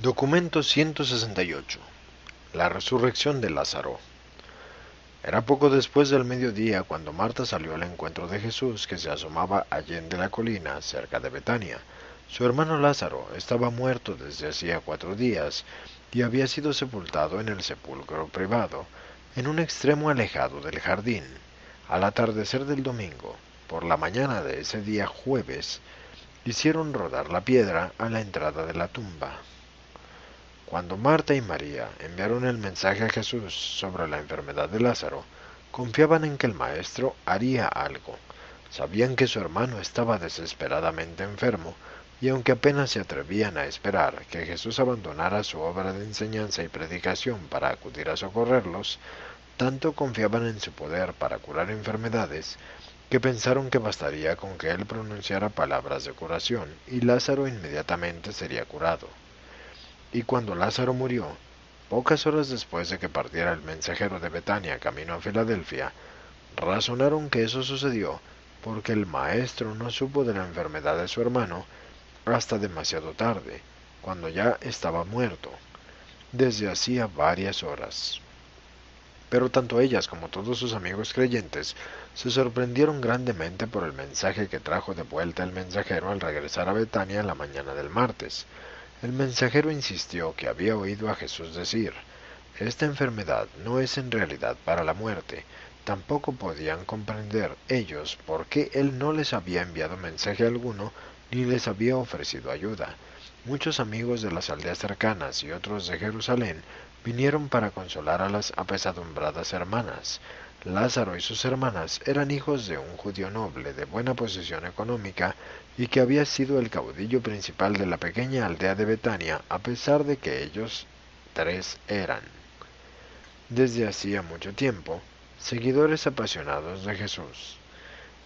Documento 168. La resurrección de Lázaro. Era poco después del mediodía cuando Marta salió al encuentro de Jesús, que se asomaba allende la colina cerca de Betania. Su hermano Lázaro estaba muerto desde hacía 4 días y había sido sepultado en el sepulcro privado, en un extremo alejado del jardín. Al atardecer del domingo, por la mañana de ese día jueves, hicieron rodar la piedra a la entrada de la tumba. Cuando Marta y María enviaron el mensaje a Jesús sobre la enfermedad de Lázaro, confiaban en que el Maestro haría algo. Sabían que su hermano estaba desesperadamente enfermo, y aunque apenas se atrevían a esperar que Jesús abandonara su obra de enseñanza y predicación para acudir a socorrerlos, tanto confiaban en su poder para curar enfermedades, que pensaron que bastaría con que él pronunciara palabras de curación, y Lázaro inmediatamente sería curado. Y cuando Lázaro murió, pocas horas después de que partiera el mensajero de Betania camino a Filadelfia, razonaron que eso sucedió porque el maestro no supo de la enfermedad de su hermano hasta demasiado tarde, cuando ya estaba muerto, desde hacía varias horas. Pero tanto ellas como todos sus amigos creyentes se sorprendieron grandemente por el mensaje que trajo de vuelta el mensajero al regresar a Betania la mañana del martes. El mensajero insistió que había oído a Jesús decir: esta enfermedad no es en realidad para la muerte. Tampoco podían comprender ellos por qué él no les había enviado mensaje alguno ni les había ofrecido ayuda. Muchos amigos de las aldeas cercanas y otros de Jerusalén vinieron para consolar a las apesadumbradas hermanas. Lázaro y sus hermanas eran hijos de un judío noble de buena posición económica y que había sido el caudillo principal de la pequeña aldea de Betania, a pesar de que ellos tres eran, desde hacía mucho tiempo, seguidores apasionados de Jesús.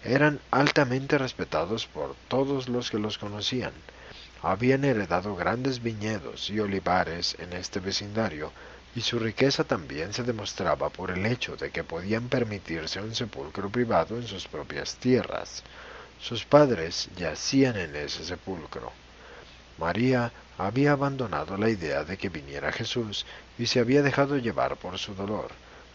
Eran altamente respetados por todos los que los conocían. Habían heredado grandes viñedos y olivares en este vecindario, y su riqueza también se demostraba por el hecho de que podían permitirse un sepulcro privado en sus propias tierras. Sus padres yacían en ese sepulcro. María había abandonado la idea de que viniera Jesús y se había dejado llevar por su dolor,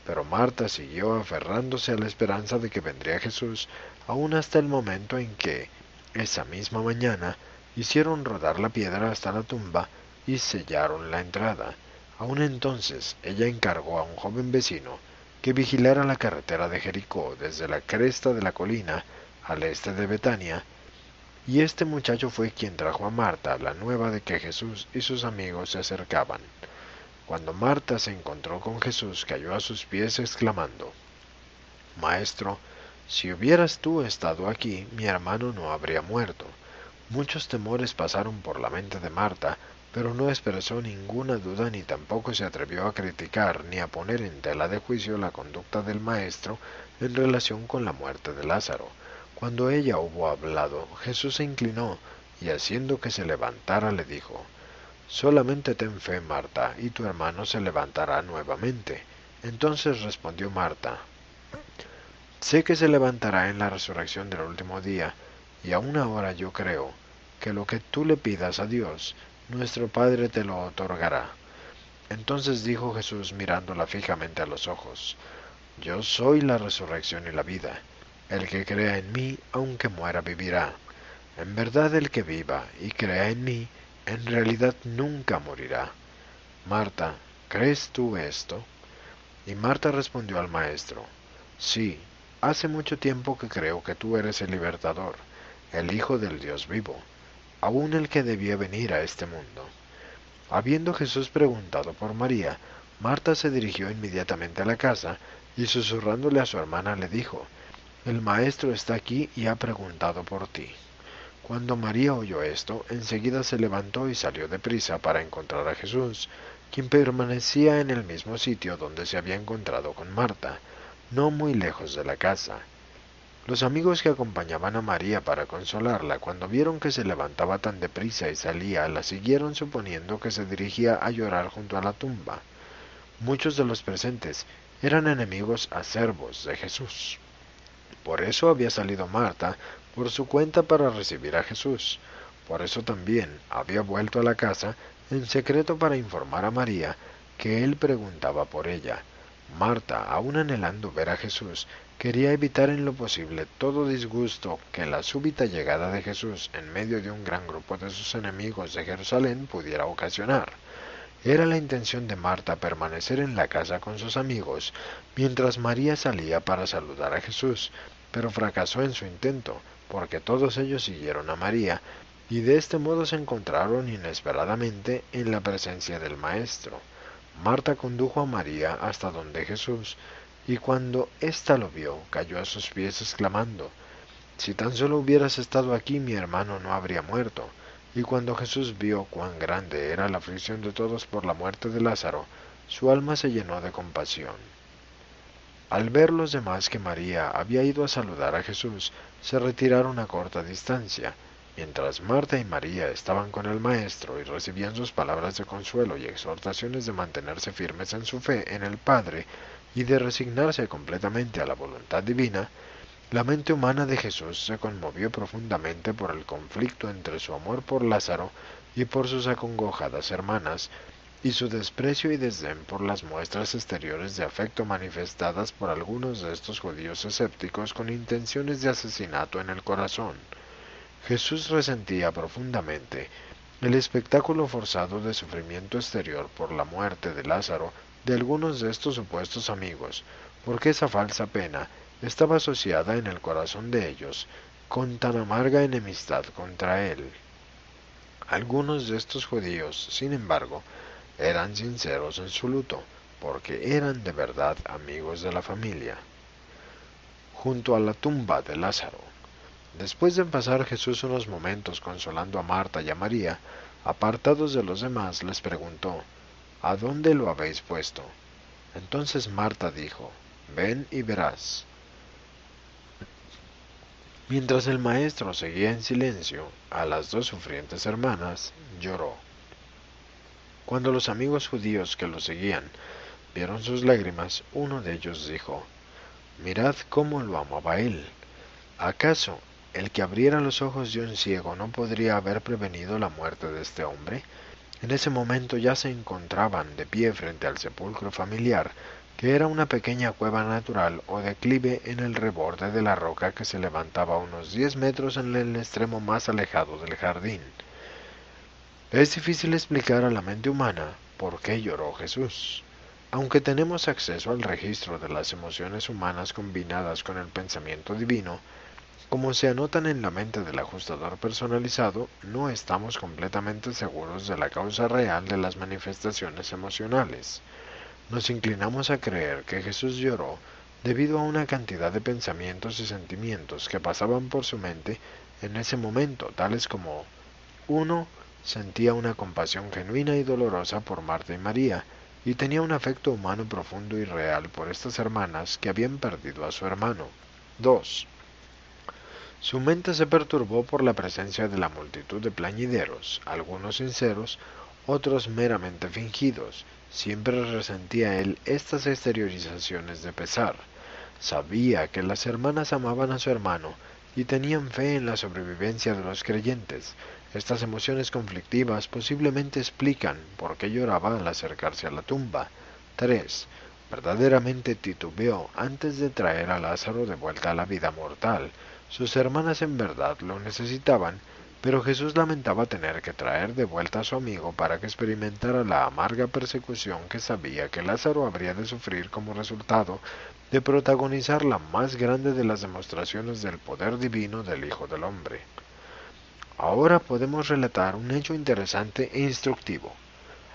pero Marta siguió aferrándose a la esperanza de que vendría Jesús, aún hasta el momento en que, esa misma mañana, hicieron rodar la piedra hasta la tumba y sellaron la entrada. Aún entonces ella encargó a un joven vecino que vigilara la carretera de Jericó desde la cresta de la colina al este de Betania, y este muchacho fue quien trajo a Marta la nueva de que Jesús y sus amigos se acercaban. Cuando Marta se encontró con Jesús, cayó a sus pies exclamando: Maestro, si hubieras tú estado aquí, mi hermano no habría muerto. Muchos temores pasaron por la mente de Marta, pero no expresó ninguna duda ni tampoco se atrevió a criticar ni a poner en tela de juicio la conducta del Maestro en relación con la muerte de Lázaro. Cuando ella hubo hablado, Jesús se inclinó y haciendo que se levantara le dijo: solamente ten fe, Marta, y tu hermano se levantará nuevamente. Entonces respondió Marta: sé que se levantará en la resurrección del último día, y aún ahora yo creo que lo que tú le pidas a Dios, nuestro Padre te lo otorgará. Entonces dijo Jesús mirándola fijamente a los ojos: yo soy la resurrección y la vida. El que crea en mí, aunque muera, vivirá. En verdad el que viva y crea en mí, en realidad nunca morirá. Marta, ¿crees tú esto? Y Marta respondió al Maestro: sí, hace mucho tiempo que creo que tú eres el libertador, el Hijo del Dios vivo, aún el que debía venir a este mundo. Habiendo Jesús preguntado por María, Marta se dirigió inmediatamente a la casa y susurrándole a su hermana le dijo: el Maestro está aquí y ha preguntado por ti. Cuando María oyó esto, enseguida se levantó y salió deprisa para encontrar a Jesús, quien permanecía en el mismo sitio donde se había encontrado con Marta, no muy lejos de la casa. Los amigos que acompañaban a María para consolarla, cuando vieron que se levantaba tan deprisa y salía, la siguieron suponiendo que se dirigía a llorar junto a la tumba. Muchos de los presentes eran enemigos acervos de Jesús. Por eso había salido Marta por su cuenta para recibir a Jesús. Por eso también había vuelto a la casa en secreto para informar a María que él preguntaba por ella. Marta, aún anhelando ver a Jesús, quería evitar en lo posible todo disgusto que la súbita llegada de Jesús en medio de un gran grupo de sus enemigos de Jerusalén pudiera ocasionar. Era la intención de Marta permanecer en la casa con sus amigos, mientras María salía para saludar a Jesús, pero fracasó en su intento, porque todos ellos siguieron a María, y de este modo se encontraron inesperadamente en la presencia del Maestro. Marta condujo a María hasta donde Jesús, y cuando ésta lo vio, cayó a sus pies exclamando: «Si tan solo hubieras estado aquí, mi hermano no habría muerto». Y cuando Jesús vio cuán grande era la aflicción de todos por la muerte de Lázaro, su alma se llenó de compasión. Al ver los demás que María había ido a saludar a Jesús, se retiraron a corta distancia, mientras Marta y María estaban con el Maestro y recibían sus palabras de consuelo y exhortaciones de mantenerse firmes en su fe en el Padre y de resignarse completamente a la voluntad divina. La mente humana de Jesús se conmovió profundamente por el conflicto entre su amor por Lázaro y por sus acongojadas hermanas, y su desprecio y desdén por las muestras exteriores de afecto manifestadas por algunos de estos judíos escépticos con intenciones de asesinato en el corazón. Jesús resentía profundamente el espectáculo forzado de sufrimiento exterior por la muerte de Lázaro de algunos de estos supuestos amigos, porque esa falsa pena estaba asociada en el corazón de ellos con tan amarga enemistad contra él. Algunos de estos judíos, sin embargo, eran sinceros en su luto, porque eran de verdad amigos de la familia. Junto a la tumba de Lázaro. Después de pasar Jesús unos momentos consolando a Marta y a María, apartados de los demás, les preguntó: «¿A dónde lo habéis puesto?». Entonces Marta dijo: «Ven y verás». Mientras el maestro seguía en silencio a las dos sufrientes hermanas, lloró. Cuando los amigos judíos que lo seguían vieron sus lágrimas, uno de ellos dijo: «Mirad cómo lo amaba él. ¿Acaso el que abriera los ojos de un ciego no podría haber prevenido la muerte de este hombre?». En ese momento ya se encontraban de pie frente al sepulcro familiar, que era una pequeña cueva natural o declive en el reborde de la roca que se levantaba a unos 10 metros en el extremo más alejado del jardín. Es difícil explicar a la mente humana por qué lloró Jesús. Aunque tenemos acceso al registro de las emociones humanas combinadas con el pensamiento divino, como se anotan en la mente del ajustador personalizado, no estamos completamente seguros de la causa real de las manifestaciones emocionales. Nos inclinamos a creer que Jesús lloró debido a una cantidad de pensamientos y sentimientos que pasaban por su mente en ese momento, tales como: 1. Sentía una compasión genuina y dolorosa por Marta y María, y tenía un afecto humano profundo y real por estas hermanas que habían perdido a su hermano. 2. Su mente se perturbó por la presencia de la multitud de plañideros, algunos sinceros, otros meramente fingidos. Siempre resentía él estas exteriorizaciones de pesar. Sabía que las hermanas amaban a su hermano y tenían fe en la sobrevivencia de los creyentes. Estas emociones conflictivas posiblemente explican por qué lloraba al acercarse a la tumba. 3. Verdaderamente titubeó antes de traer a Lázaro de vuelta a la vida mortal. Sus hermanas en verdad lo necesitaban, pero Jesús lamentaba tener que traer de vuelta a su amigo para que experimentara la amarga persecución que sabía que Lázaro habría de sufrir como resultado de protagonizar la más grande de las demostraciones del poder divino del Hijo del Hombre. Ahora podemos relatar un hecho interesante e instructivo.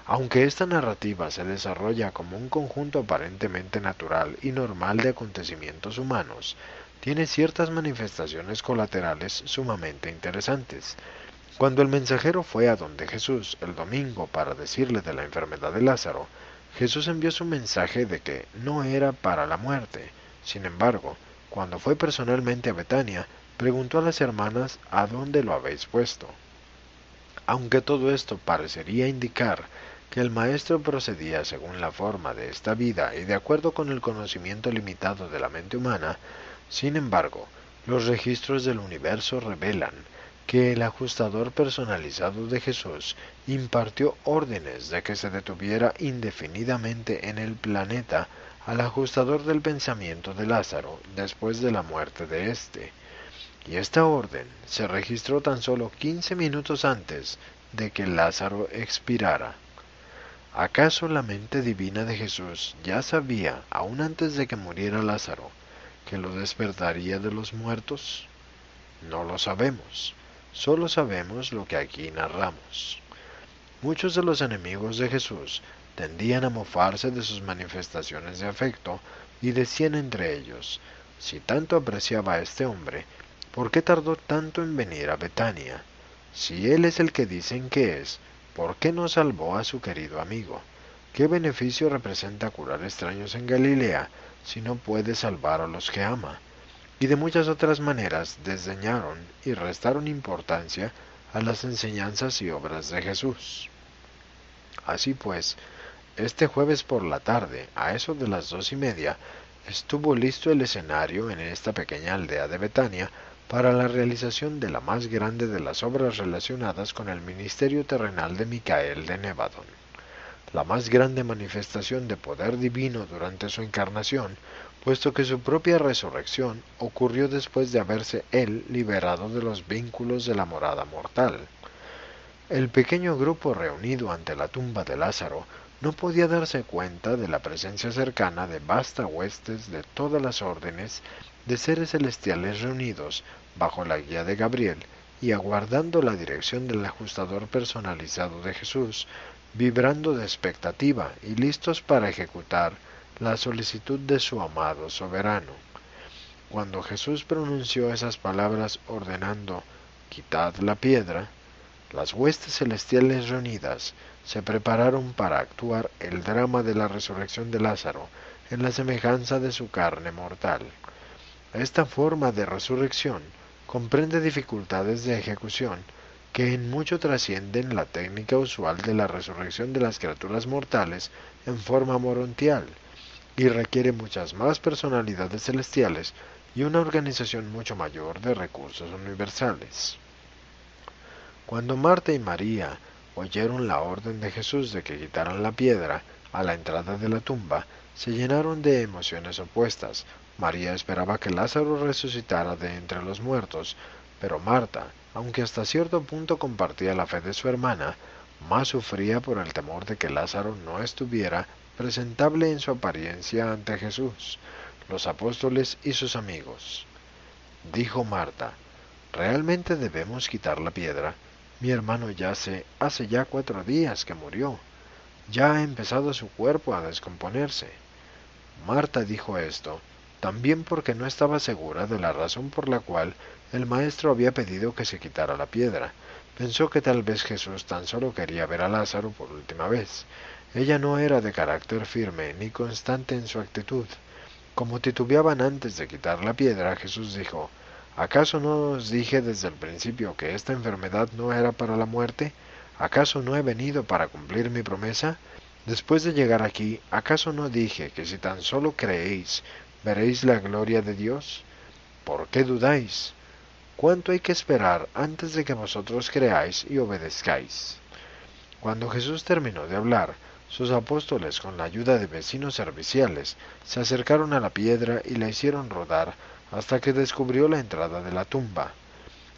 Aunque esta narrativa se desarrolla como un conjunto aparentemente natural y normal de acontecimientos humanos, tiene ciertas manifestaciones colaterales sumamente interesantes. Cuando el mensajero fue a donde Jesús el domingo para decirle de la enfermedad de Lázaro, Jesús envió su mensaje de que no era para la muerte. Sin embargo, cuando fue personalmente a Betania, preguntó a las hermanas: «¿A dónde lo habéis puesto?». Aunque todo esto parecería indicar que el Maestro procedía según la forma de esta vida y de acuerdo con el conocimiento limitado de la mente humana, sin embargo, los registros del universo revelan que el ajustador personalizado de Jesús impartió órdenes de que se detuviera indefinidamente en el planeta al ajustador del pensamiento de Lázaro después de la muerte de éste. Y esta orden se registró tan solo 15 minutos antes de que Lázaro expirara. ¿Acaso la mente divina de Jesús ya sabía, aún antes de que muriera Lázaro, que lo despertaría de los muertos? No lo sabemos, solo sabemos lo que aquí narramos. Muchos de los enemigos de Jesús tendían a mofarse de sus manifestaciones de afecto y decían entre ellos, si tanto apreciaba a este hombre, ¿por qué tardó tanto en venir a Betania? Si él es el que dicen que es, ¿por qué no salvó a su querido amigo? ¿Qué beneficio representa curar extraños en Galilea si no puede salvar a los que ama? Y de muchas otras maneras desdeñaron y restaron importancia a las enseñanzas y obras de Jesús. Así pues, este jueves por la tarde, a eso de las 2:30, estuvo listo el escenario en esta pequeña aldea de Betania para la realización de la más grande de las obras relacionadas con el ministerio terrenal de Micael de Nevadón, la más grande manifestación de poder divino durante su encarnación, puesto que su propia resurrección ocurrió después de haberse él liberado de los vínculos de la morada mortal. El pequeño grupo reunido ante la tumba de Lázaro no podía darse cuenta de la presencia cercana de vastas huestes de todas las órdenes de seres celestiales reunidos bajo la guía de Gabriel y aguardando la dirección del ajustador personalizado de Jesús, vibrando de expectativa y listos para ejecutar la solicitud de su amado soberano. Cuando Jesús pronunció esas palabras ordenando «Quitad la piedra», las huestes celestiales reunidas se prepararon para actuar el drama de la resurrección de Lázaro en la semejanza de su carne mortal. Esta forma de resurrección comprende dificultades de ejecución que en mucho trascienden la técnica usual de la resurrección de las criaturas mortales en forma morontial, y requiere muchas más personalidades celestiales y una organización mucho mayor de recursos universales. Cuando Marta y María oyeron la orden de Jesús de que quitaran la piedra a la entrada de la tumba, se llenaron de emociones opuestas. María esperaba que Lázaro resucitara de entre los muertos, pero Marta, aunque hasta cierto punto compartía la fe de su hermana, más sufría por el temor de que Lázaro no estuviera presentable en su apariencia ante Jesús, los apóstoles y sus amigos. Dijo Marta, «¿Realmente debemos quitar la piedra? Mi hermano yace hace ya 4 días que murió. Ya ha empezado su cuerpo a descomponerse». Marta dijo esto, también porque no estaba segura de la razón por la cual el maestro había pedido que se quitara la piedra. Pensó que tal vez Jesús tan solo quería ver a Lázaro por última vez. Ella no era de carácter firme ni constante en su actitud. Como titubeaban antes de quitar la piedra, Jesús dijo, ¿acaso no os dije desde el principio que esta enfermedad no era para la muerte? ¿Acaso no he venido para cumplir mi promesa? Después de llegar aquí, ¿acaso no dije que si tan solo creéis, veréis la gloria de Dios? ¿Por qué dudáis? ¿Cuánto hay que esperar antes de que vosotros creáis y obedezcáis? Cuando Jesús terminó de hablar, sus apóstoles, con la ayuda de vecinos serviciales, se acercaron a la piedra y la hicieron rodar hasta que descubrió la entrada de la tumba.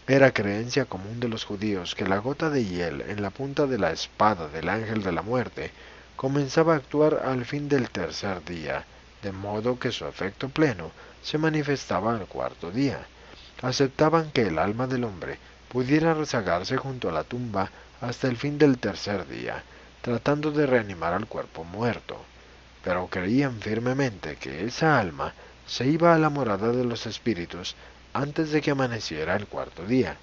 Era creencia común de los judíos que la gota de hiel en la punta de la espada del ángel de la muerte comenzaba a actuar al fin del 3er día, de modo que su efecto pleno se manifestaba al 4.º día. Aceptaban que el alma del hombre pudiera rezagarse junto a la tumba hasta el fin del 3er día, tratando de reanimar al cuerpo muerto, pero creían firmemente que esa alma se iba a la morada de los espíritus antes de que amaneciera el 4.º día.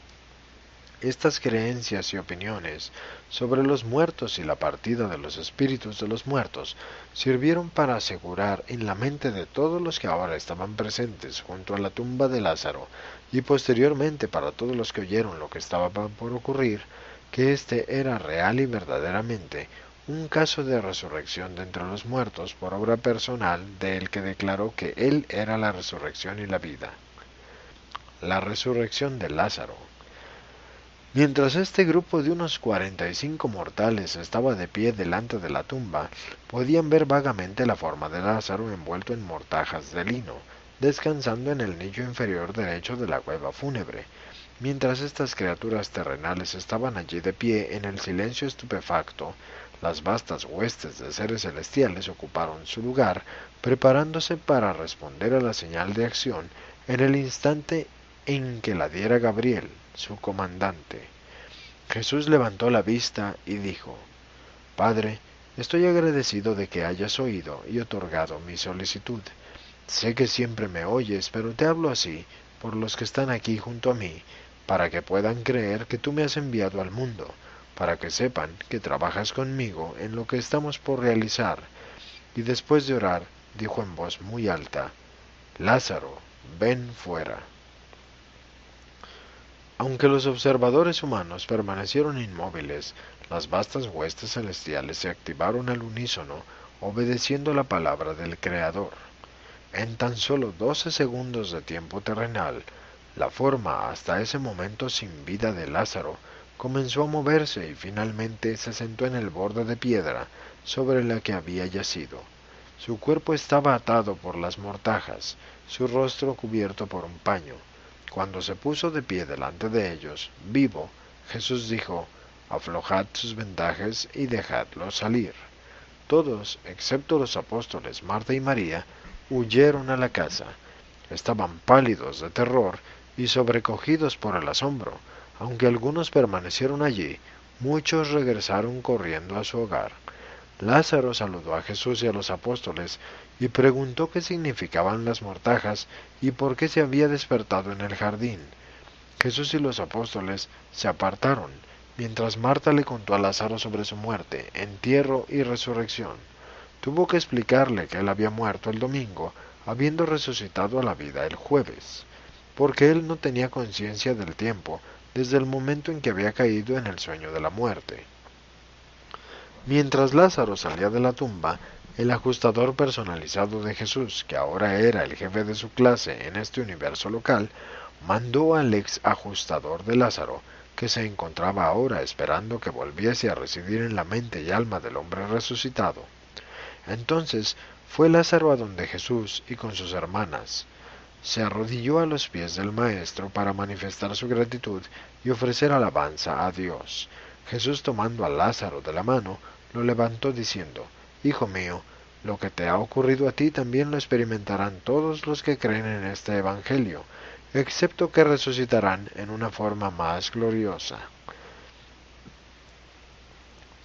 Estas creencias y opiniones sobre los muertos y la partida de los espíritus de los muertos sirvieron para asegurar en la mente de todos los que ahora estaban presentes junto a la tumba de Lázaro y posteriormente para todos los que oyeron lo que estaba por ocurrir, que éste era real y verdaderamente un caso de resurrección de entre los muertos por obra personal del que declaró que él era la resurrección y la vida. La resurrección de Lázaro. Mientras este grupo de unos 45 mortales estaba de pie delante de la tumba, podían ver vagamente la forma de Lázaro envuelto en mortajas de lino, descansando en el nicho inferior derecho de la cueva fúnebre. Mientras estas criaturas terrenales estaban allí de pie en el silencio estupefacto, las vastas huestes de seres celestiales ocuparon su lugar, preparándose para responder a la señal de acción en el instante en que la diera Gabriel, su comandante. Jesús levantó la vista y dijo: Padre, estoy agradecido de que hayas oído y otorgado mi solicitud. Sé que siempre me oyes, pero te hablo así por los que están aquí junto a mí, para que puedan creer que tú me has enviado al mundo, para que sepan que trabajas conmigo en lo que estamos por realizar. Y después de orar, dijo en voz muy alta: Lázaro, ven fuera. Aunque los observadores humanos permanecieron inmóviles, las vastas huestes celestiales se activaron al unísono, obedeciendo la palabra del Creador. En tan solo 12 segundos de tiempo terrenal, la forma hasta ese momento sin vida de Lázaro comenzó a moverse y finalmente se sentó en el borde de piedra sobre la que había yacido. Su cuerpo estaba atado por las mortajas, su rostro cubierto por un paño. Cuando se puso de pie delante de ellos, vivo, Jesús dijo: Aflojad sus vendajes y dejadlo salir. Todos, excepto los apóstoles Marta y María, huyeron a la casa. Estaban pálidos de terror y sobrecogidos por el asombro. Aunque algunos permanecieron allí, muchos regresaron corriendo a su hogar. Lázaro saludó a Jesús y a los apóstoles y preguntó qué significaban las mortajas y por qué se había despertado en el jardín. Jesús y los apóstoles se apartaron, mientras Marta le contó a Lázaro sobre su muerte, entierro y resurrección. Tuvo que explicarle que él había muerto el domingo, habiendo resucitado a la vida el jueves, porque él no tenía conciencia del tiempo desde el momento en que había caído en el sueño de la muerte. Mientras Lázaro salía de la tumba, el ajustador personalizado de Jesús, que ahora era el jefe de su clase en este universo local, mandó al ex ajustador de Lázaro, que se encontraba ahora esperando que volviese a residir en la mente y alma del hombre resucitado. Entonces fue Lázaro a donde Jesús y con sus hermanas. Se arrodilló a los pies del Maestro para manifestar su gratitud y ofrecer alabanza a Dios. Jesús, tomando a Lázaro de la mano, lo levantó diciendo: Hijo mío, lo que te ha ocurrido a ti también lo experimentarán todos los que creen en este Evangelio, excepto que resucitarán en una forma más gloriosa.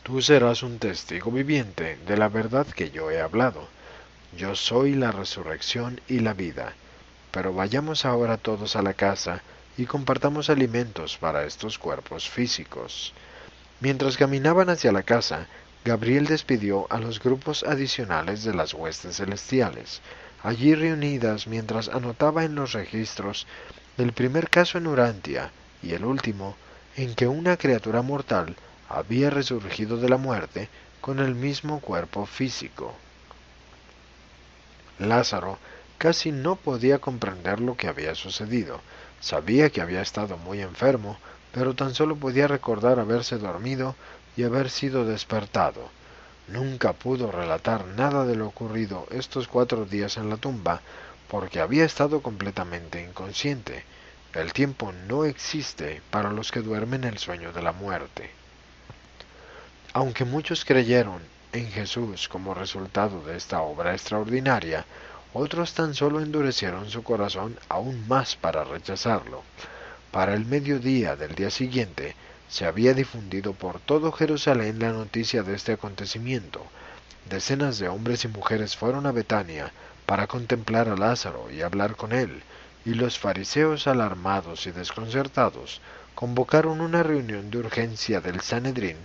Tú serás un testigo viviente de la verdad que yo he hablado. Yo soy la resurrección y la vida. Pero vayamos ahora todos a la casa y compartamos alimentos para estos cuerpos físicos. Mientras caminaban hacia la casa, Gabriel despidió a los grupos adicionales de las huestes celestiales, allí reunidas mientras anotaba en los registros el primer caso en Urantia y el último en que una criatura mortal había resurgido de la muerte con el mismo cuerpo físico. Lázaro casi no podía comprender lo que había sucedido. Sabía que había estado muy enfermo, pero tan solo podía recordar haberse dormido y haber sido despertado. Nunca pudo relatar nada de lo ocurrido estos 4 días en la tumba, porque había estado completamente inconsciente. El tiempo no existe para los que duermen el sueño de la muerte. Aunque muchos creyeron en Jesús como resultado de esta obra extraordinaria, otros tan solo endurecieron su corazón aún más para rechazarlo. Para el mediodía del día siguiente, se había difundido por todo Jerusalén la noticia de este acontecimiento. Decenas de hombres y mujeres fueron a Betania para contemplar a Lázaro y hablar con él, y los fariseos, alarmados y desconcertados, convocaron una reunión de urgencia del Sanedrín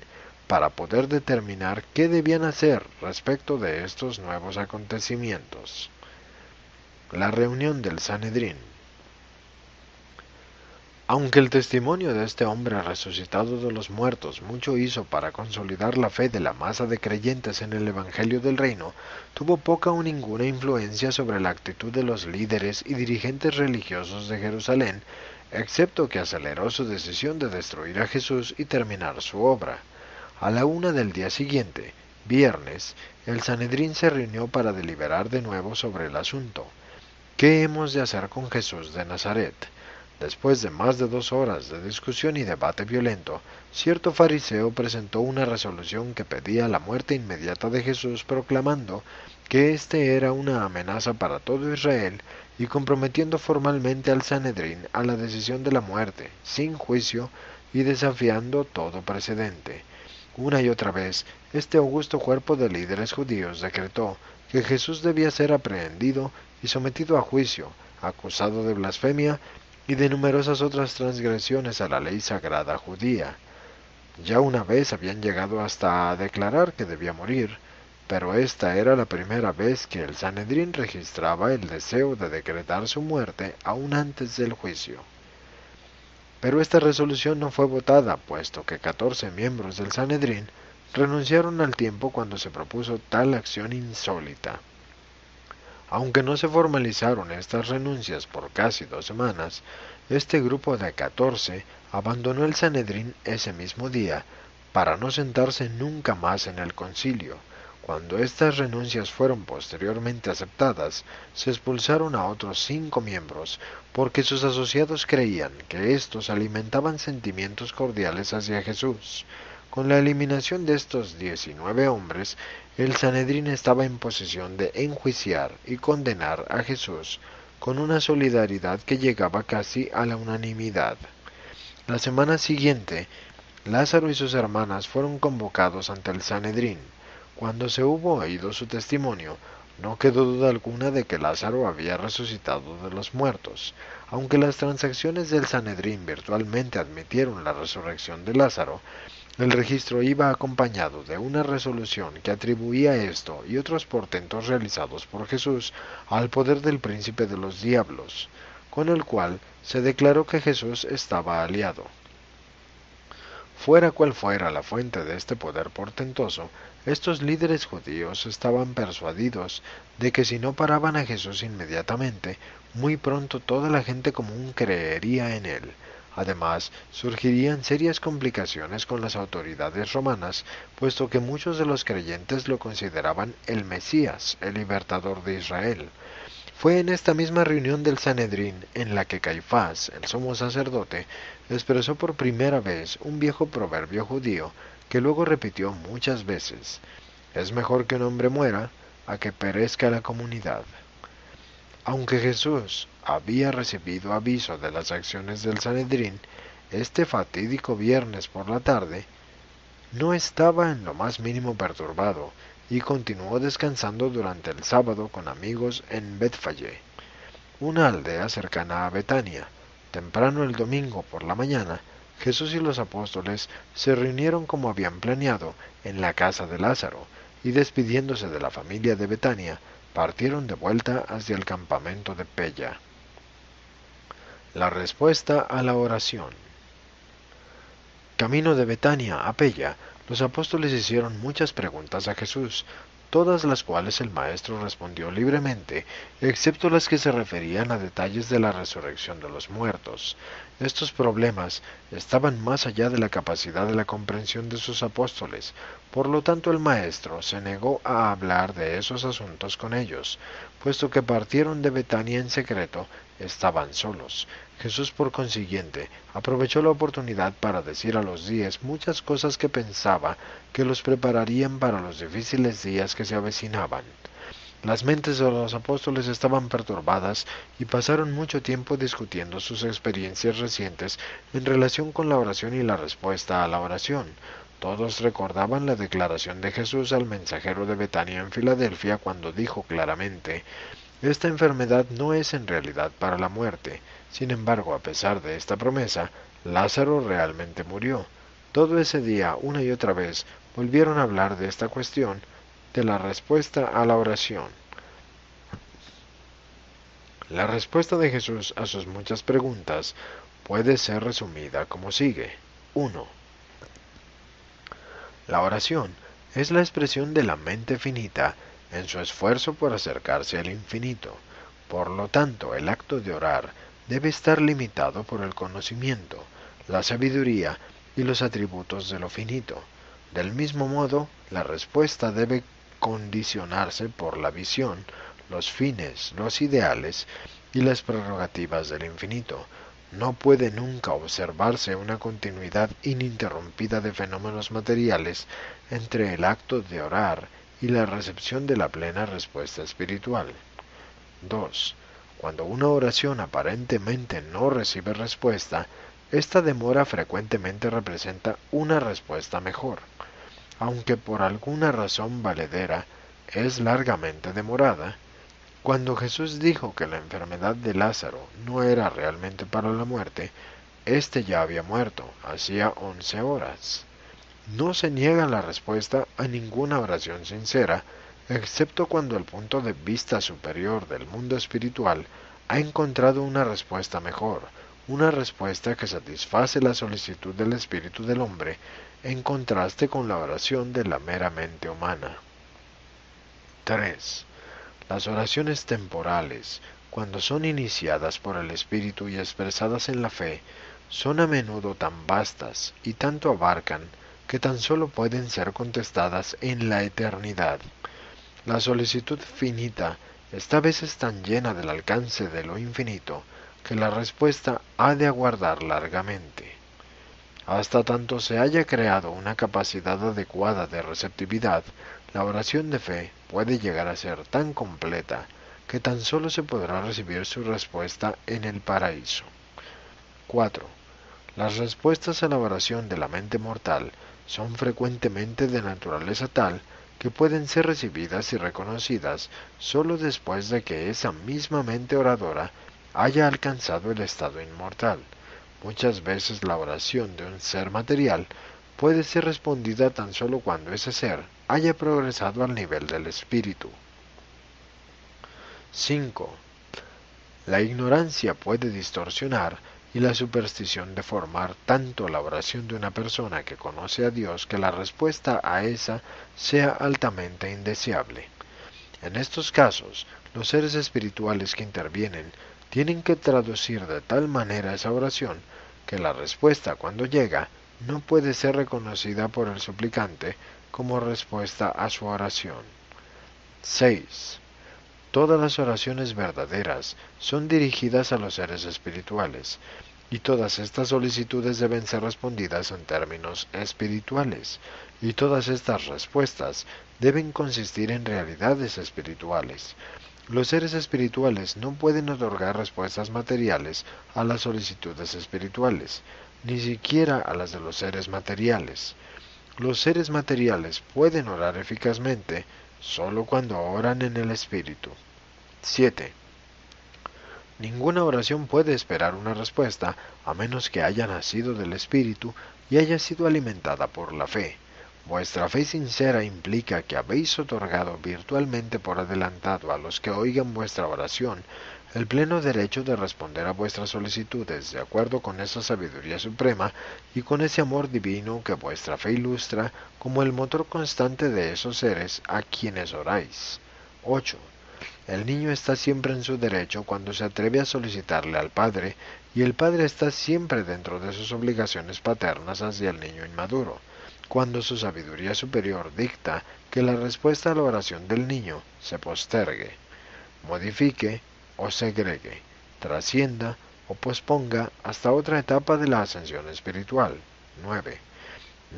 para poder determinar qué debían hacer respecto de estos nuevos acontecimientos. La reunión del Sanedrín. Aunque el testimonio de este hombre resucitado de los muertos mucho hizo para consolidar la fe de la masa de creyentes en el Evangelio del Reino, tuvo poca o ninguna influencia sobre la actitud de los líderes y dirigentes religiosos de Jerusalén excepto que aceleró su decisión de destruir a Jesús y terminar su obra. A la 1 del día siguiente, viernes, el Sanedrín se reunió para deliberar de nuevo sobre el asunto. ¿Qué hemos de hacer con Jesús de Nazaret? Después de más de 2 horas de discusión y debate violento, cierto fariseo presentó una resolución que pedía la muerte inmediata de Jesús, proclamando que éste era una amenaza para todo Israel y comprometiendo formalmente al Sanedrín a la decisión de la muerte, sin juicio y desafiando todo precedente. Una y otra vez, este augusto cuerpo de líderes judíos decretó que Jesús debía ser aprehendido y sometido a juicio, acusado de blasfemia y de numerosas otras transgresiones a la ley sagrada judía. Ya una vez habían llegado hasta a declarar que debía morir, pero esta era la primera vez que el Sanedrín registraba el deseo de decretar su muerte aún antes del juicio. Pero esta resolución no fue votada, puesto que 14 miembros del Sanedrín renunciaron al tiempo cuando se propuso tal acción insólita. Aunque no se formalizaron estas renuncias por casi 2 semanas, este grupo de 14 abandonó el Sanedrín ese mismo día para no sentarse nunca más en el concilio. Cuando estas renuncias fueron posteriormente aceptadas, se expulsaron a otros 5 miembros porque sus asociados creían que éstos alimentaban sentimientos cordiales hacia Jesús. Con la eliminación de estos 19 hombres, el Sanedrín estaba en posición de enjuiciar y condenar a Jesús con una solidaridad que llegaba casi a la unanimidad. La semana siguiente, Lázaro y sus hermanas fueron convocados ante el Sanedrín. Cuando se hubo oído su testimonio, no quedó duda alguna de que Lázaro había resucitado de los muertos. Aunque las transacciones del Sanedrín virtualmente admitieron la resurrección de Lázaro, el registro iba acompañado de una resolución que atribuía esto y otros portentos realizados por Jesús al poder del príncipe de los diablos, con el cual se declaró que Jesús estaba aliado. Fuera cual fuera la fuente de este poder portentoso, estos líderes judíos estaban persuadidos de que si no paraban a Jesús inmediatamente, muy pronto toda la gente común creería en él. Además, surgirían serias complicaciones con las autoridades romanas, puesto que muchos de los creyentes lo consideraban el Mesías, el libertador de Israel. Fue en esta misma reunión del Sanedrín en la que Caifás, el sumo sacerdote, expresó por primera vez un viejo proverbio judío que luego repitió muchas veces: «Es mejor que un hombre muera a que perezca la comunidad». Aunque Jesús había recibido aviso de las acciones del Sanedrín, este fatídico viernes por la tarde, no estaba en lo más mínimo perturbado y continuó descansando durante el sábado con amigos en Betfagé, una aldea cercana a Betania. Temprano el domingo por la mañana, Jesús y los apóstoles se reunieron como habían planeado en la casa de Lázaro, y despidiéndose de la familia de Betania, partieron de vuelta hacia el campamento de Pella. La respuesta a la oración. Camino de Betania a Pella, los apóstoles hicieron muchas preguntas a Jesús, todas las cuales el Maestro respondió libremente, excepto las que se referían a detalles de la resurrección de los muertos. Estos problemas estaban más allá de la capacidad de la comprensión de sus apóstoles, por lo tanto el Maestro se negó a hablar de esos asuntos con ellos, puesto que partieron de Betania en secreto, estaban solos. Jesús, por consiguiente, aprovechó la oportunidad para decir a los 10 muchas cosas que pensaba que los prepararían para los difíciles días que se avecinaban. Las mentes de los apóstoles estaban perturbadas y pasaron mucho tiempo discutiendo sus experiencias recientes en relación con la oración y la respuesta a la oración. Todos recordaban la declaración de Jesús al mensajero de Betania en Filadelfia cuando dijo claramente: «Esta enfermedad no es en realidad para la muerte». Sin embargo, a pesar de esta promesa, Lázaro realmente murió. Todo ese día, una y otra vez, volvieron a hablar de esta cuestión, de la respuesta a la oración. La respuesta de Jesús a sus muchas preguntas puede ser resumida como sigue. 1. La oración es la expresión de la mente finita en su esfuerzo por acercarse al infinito. Por lo tanto, el acto de orar debe estar limitado por el conocimiento, la sabiduría y los atributos de lo finito. Del mismo modo, la respuesta debe condicionarse por la visión, los fines, los ideales y las prerrogativas del infinito. No puede nunca observarse una continuidad ininterrumpida de fenómenos materiales entre el acto de orar y la recepción de la plena respuesta espiritual. 2. Cuando una oración aparentemente no recibe respuesta, esta demora frecuentemente representa una respuesta mejor. Aunque por alguna razón valedera es largamente demorada, cuando Jesús dijo que la enfermedad de Lázaro no era realmente para la muerte, éste ya había muerto hacía 11 horas. No se niega la respuesta a ninguna oración sincera, excepto cuando el punto de vista superior del mundo espiritual ha encontrado una respuesta mejor, una respuesta que satisface la solicitud del espíritu del hombre, en contraste con la oración de la mera mente humana. 3. Las oraciones temporales, cuando son iniciadas por el espíritu y expresadas en la fe, son a menudo tan vastas y tanto abarcan que tan solo pueden ser contestadas en la eternidad. La solicitud finita está a veces tan llena del alcance de lo infinito que la respuesta ha de aguardar largamente. Hasta tanto se haya creado una capacidad adecuada de receptividad, la oración de fe puede llegar a ser tan completa que tan solo se podrá recibir su respuesta en el paraíso. 4. Las respuestas a la oración de la mente mortal son frecuentemente de naturaleza tal que pueden ser recibidas y reconocidas sólo después de que esa misma mente oradora haya alcanzado el estado inmortal. Muchas veces la oración de un ser material puede ser respondida tan solo cuando ese ser haya progresado al nivel del espíritu. 5. La ignorancia puede distorsionar y la superstición deformar tanto la oración de una persona que conoce a Dios que la respuesta a esa sea altamente indeseable. En estos casos, los seres espirituales que intervienen tienen que traducir de tal manera esa oración que la respuesta cuando llega no puede ser reconocida por el suplicante como respuesta a su oración. 6. Todas las oraciones verdaderas son dirigidas a los seres espirituales, y todas estas solicitudes deben ser respondidas en términos espirituales, y todas estas respuestas deben consistir en realidades espirituales. Los seres espirituales no pueden otorgar respuestas materiales a las solicitudes espirituales, ni siquiera a las de los seres materiales. Los seres materiales pueden orar eficazmente solo cuando oran en el Espíritu. 7. Ninguna oración puede esperar una respuesta a menos que haya nacido del Espíritu y haya sido alimentada por la fe. Vuestra fe sincera implica que habéis otorgado virtualmente por adelantado a los que oigan vuestra oración el pleno derecho de responder a vuestras solicitudes de acuerdo con esa sabiduría suprema y con ese amor divino que vuestra fe ilustra como el motor constante de esos seres a quienes oráis. 8. El niño está siempre en su derecho cuando se atreve a solicitarle al padre, y el padre está siempre dentro de sus obligaciones paternas hacia el niño inmaduro, cuando su sabiduría superior dicta que la respuesta a la oración del niño se postergue, modifique o segregue, trascienda o posponga hasta otra etapa de la ascensión espiritual. 9.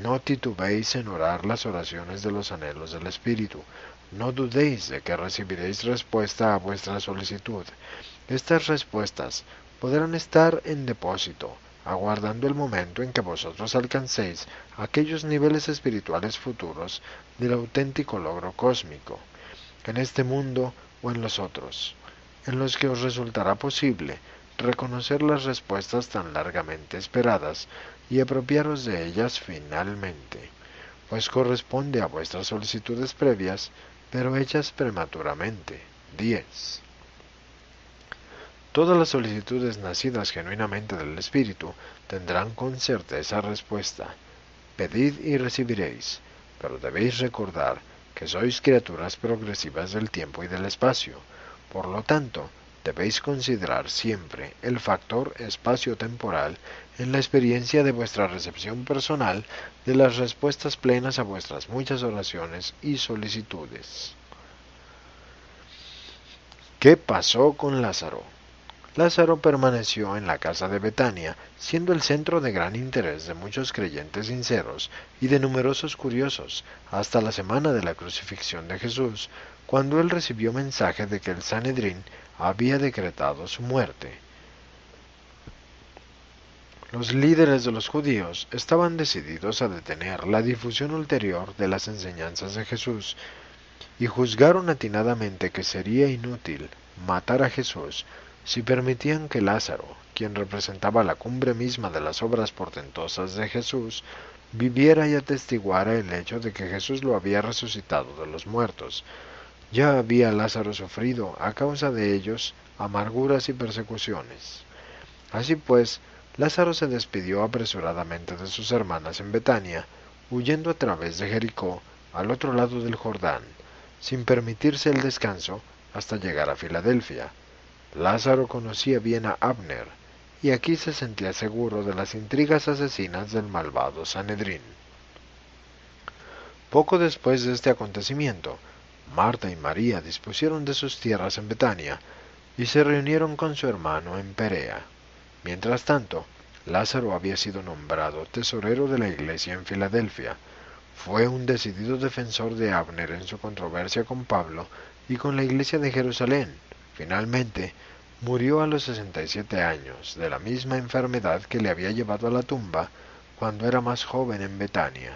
No titubeéis en orar las oraciones de los anhelos del Espíritu. No dudéis de que recibiréis respuesta a vuestra solicitud. Estas respuestas podrán estar en depósito, aguardando el momento en que vosotros alcancéis aquellos niveles espirituales futuros del auténtico logro cósmico, en este mundo o en los otros, en los que os resultará posible reconocer las respuestas tan largamente esperadas y apropiaros de ellas finalmente, pues corresponde a vuestras solicitudes previas, pero hechas prematuramente. 10. Todas las solicitudes nacidas genuinamente del Espíritu tendrán con certeza respuesta. Pedid y recibiréis, pero debéis recordar que sois criaturas progresivas del tiempo y del espacio. Por lo tanto, debéis considerar siempre el factor espacio-temporal en la experiencia de vuestra recepción personal de las respuestas plenas a vuestras muchas oraciones y solicitudes. ¿Qué pasó con Lázaro? Lázaro permaneció en la casa de Betania, siendo el centro de gran interés de muchos creyentes sinceros y de numerosos curiosos, hasta la semana de la crucifixión de Jesús, cuando él recibió mensaje de que el Sanedrín había decretado su muerte. Los líderes de los judíos estaban decididos a detener la difusión ulterior de las enseñanzas de Jesús, y juzgaron atinadamente que sería inútil matar a Jesús si permitían que Lázaro, quien representaba la cumbre misma de las obras portentosas de Jesús, viviera y atestiguara el hecho de que Jesús lo había resucitado de los muertos. Ya había Lázaro sufrido, a causa de ellos, amarguras y persecuciones. Así pues, Lázaro se despidió apresuradamente de sus hermanas en Betania, huyendo a través de Jericó, al otro lado del Jordán, sin permitirse el descanso hasta llegar a Filadelfia. Lázaro conocía bien a Abner, y aquí se sentía seguro de las intrigas asesinas del malvado Sanedrín. Poco después de este acontecimiento, Marta y María dispusieron de sus tierras en Betania, y se reunieron con su hermano en Perea. Mientras tanto, Lázaro había sido nombrado tesorero de la iglesia en Filadelfia. Fue un decidido defensor de Abner en su controversia con Pablo y con la iglesia de Jerusalén. Finalmente, murió a los 67 años, de la misma enfermedad que le había llevado a la tumba cuando era más joven en Betania.